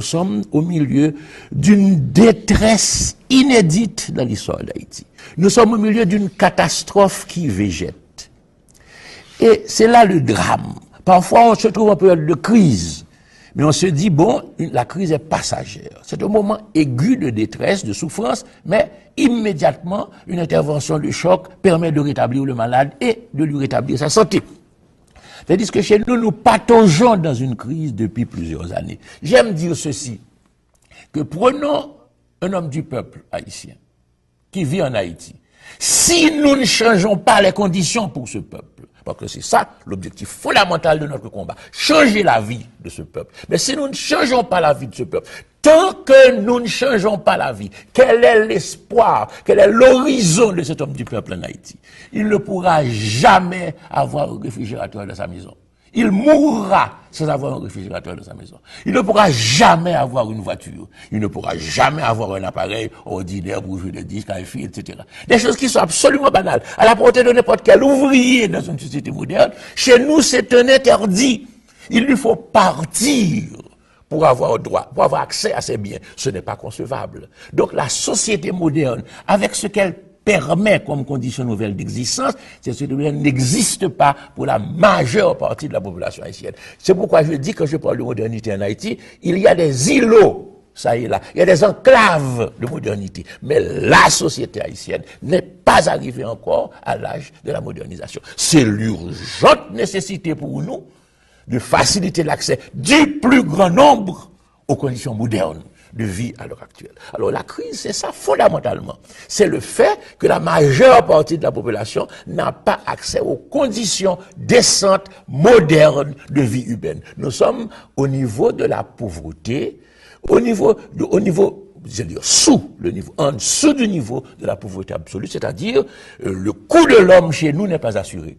sommes au milieu d'une détresse inédite dans l'histoire d'Haïti. Nous sommes au milieu d'une catastrophe qui végète. Et c'est là le drame. Parfois, on se trouve en période de crise. Mais on se dit, bon, la crise est passagère. C'est un moment aigu de détresse, de souffrance, mais immédiatement, une intervention de choc permet de rétablir le malade et de lui rétablir sa santé. C'est-à-dire que chez nous, nous pataugeons dans une crise depuis plusieurs années. J'aime dire ceci, que prenons un homme du peuple haïtien qui vit en Haïti. Si nous ne changeons pas les conditions pour ce peuple, parce que c'est ça l'objectif fondamental de notre combat, changer la vie de ce peuple. Mais si nous ne changeons pas la vie de ce peuple, tant que nous ne changeons pas la vie, quel est l'espoir, quel est l'horizon de cet homme du peuple en Haïti? Il ne pourra jamais avoir un réfrigérateur dans sa maison. Il mourra sans avoir un réfrigérateur dans sa maison. Il ne pourra jamais avoir une voiture. Il ne pourra jamais avoir un appareil ordinaire pour jouer des disques, un film, etc. Des choses qui sont absolument banales, à la portée de n'importe quel ouvrier dans une société moderne. Chez nous, c'est un interdit. Il lui faut partir pour avoir droit, pour avoir accès à ces biens. Ce n'est pas concevable. Donc la société moderne, avec ce qu'elle permet comme condition nouvelle d'existence, cette société moderne n'existe pas pour la majeure partie de la population haïtienne. C'est pourquoi je dis, quand je parle de modernité en Haïti, il y a des îlots, ça et là, il y a des enclaves de modernité. Mais la société haïtienne n'est pas arrivée encore à l'âge de la modernisation. C'est l'urgente nécessité pour nous de faciliter l'accès du plus grand nombre aux conditions modernes de vie à l'heure actuelle. Alors la crise, c'est ça fondamentalement. C'est le fait que la majeure partie de la population n'a pas accès aux conditions décentes, modernes de vie humaine. Nous sommes au niveau de la pauvreté, au niveau, je veux dire, en dessous du niveau de la pauvreté absolue, c'est-à-dire le coût de l'homme chez nous n'est pas assuré.